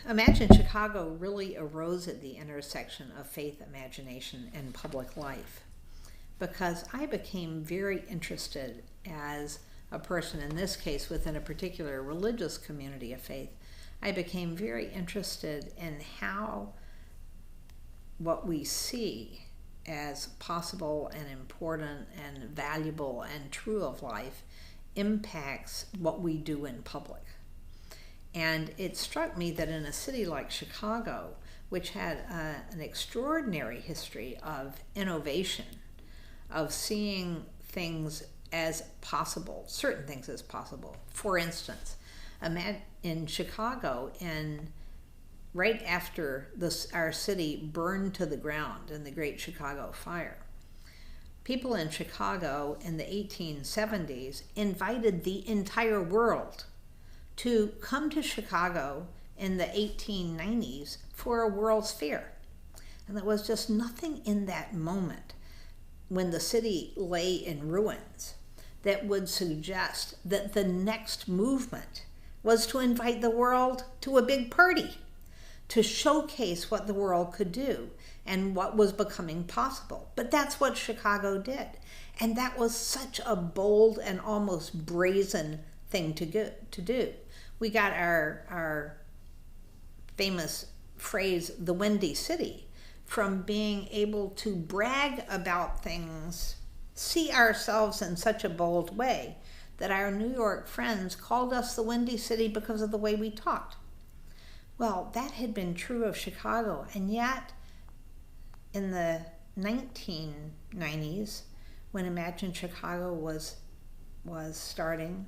Imagine Chicago really arose at the intersection of faith, imagination, and public life, because I became very interested as a person, in this case within a particular religious community of faith. I became very interested in how what we see as possible and important and valuable and true of life impacts what we do in public. And it struck me that in a city like Chicago, which had an extraordinary history of innovation, of seeing things as possible, certain things as possible. For instance, in Chicago, right after our city burned to the ground in the Great Chicago Fire, people in Chicago in the 1870s invited the entire world to come to Chicago in the 1890s for a World's Fair. And there was just nothing in that moment, when the city lay in ruins, that would suggest that the next movement was to invite the world to a big party, to showcase what the world could do and what was becoming possible. But that's what Chicago did. And that was such a bold and almost brazen thing to do. We got our famous phrase, the Windy City, from being able to brag about things, see ourselves in such a bold way that our New York friends called us the Windy City because of the way we talked. Well, that had been true of Chicago, and yet in the 1990s, when Imagine Chicago was starting,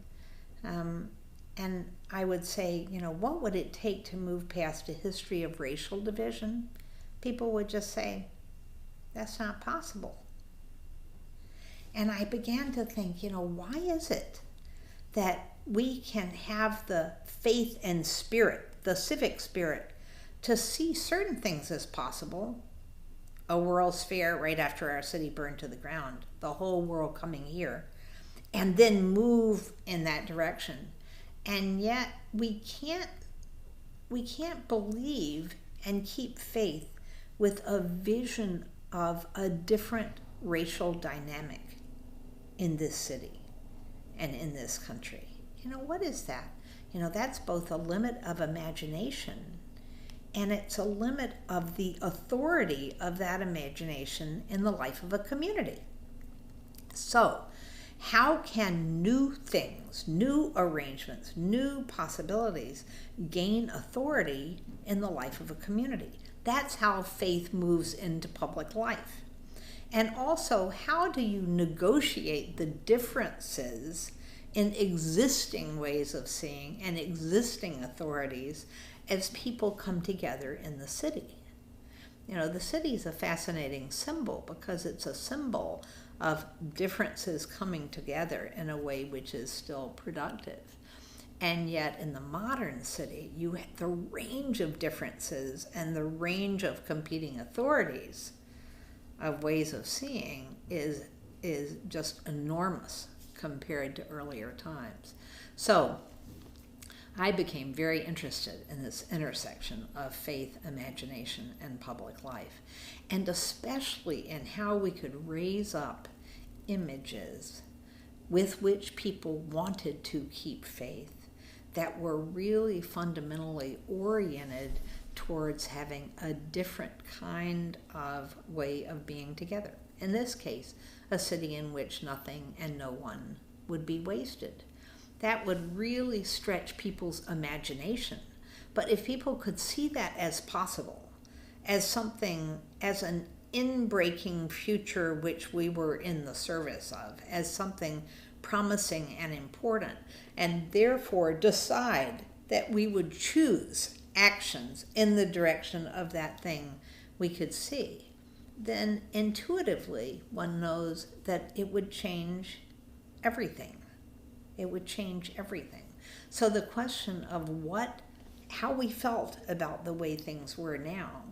and I would say, what would it take to move past a history of racial division? People would just say, that's not possible. And I began to think, why is it that we can have the faith and spirit, the civic spirit, to see certain things as possible? A World's Fair right after our city burned to the ground, the whole world coming here, and then move in that direction. And yet we can't believe and keep faith with a vision of a different racial dynamic in this city and in this country. What is that? That's both a limit of imagination, and it's a limit of the authority of that imagination in the life of a community. So, how can new things, new arrangements, new possibilities gain authority in the life of a community? That's how faith moves into public life. And also, how do you negotiate the differences in existing ways of seeing and existing authorities as people come together in the city? The city is a fascinating symbol because it's a symbol of differences coming together in a way which is still productive. And yet in the modern city, the range of differences and the range of competing authorities of ways of seeing is just enormous compared to earlier times. So I became very interested in this intersection of faith, imagination, and public life, and especially in how we could raise up images with which people wanted to keep faith that were really fundamentally oriented towards having a different kind of way of being together. In this case, a city in which nothing and no one would be wasted. That would really stretch people's imagination. But if people could see that as possible, as something, as an in-breaking future which we were in the service of, as something promising and important, and therefore decide that we would choose actions in the direction of that thing we could see, then intuitively one knows that it would change everything. It would change everything. So the question of how we felt about the way things were now,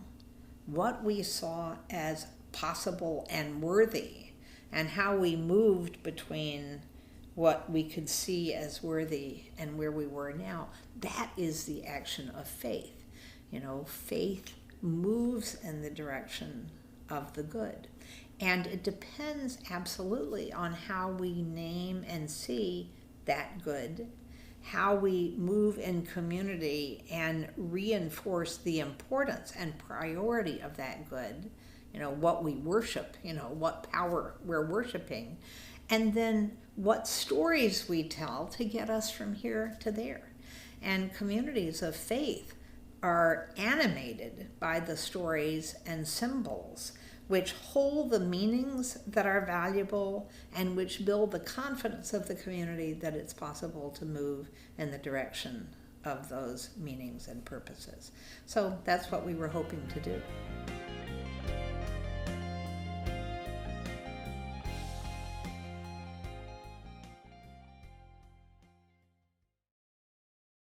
what we saw as possible and worthy, and how we moved between what we could see as worthy and where we were now, that is the action of faith. Faith moves in the direction of the good. And it depends absolutely on how we name and see that good, how we move in community and reinforce the importance and priority of that good, what we worship, what power we're worshiping, and then what stories we tell to get us from here to there. And communities of faith are animated by the stories and symbols which hold the meanings that are valuable and which build the confidence of the community that it's possible to move in the direction of those meanings and purposes. So that's what we were hoping to do.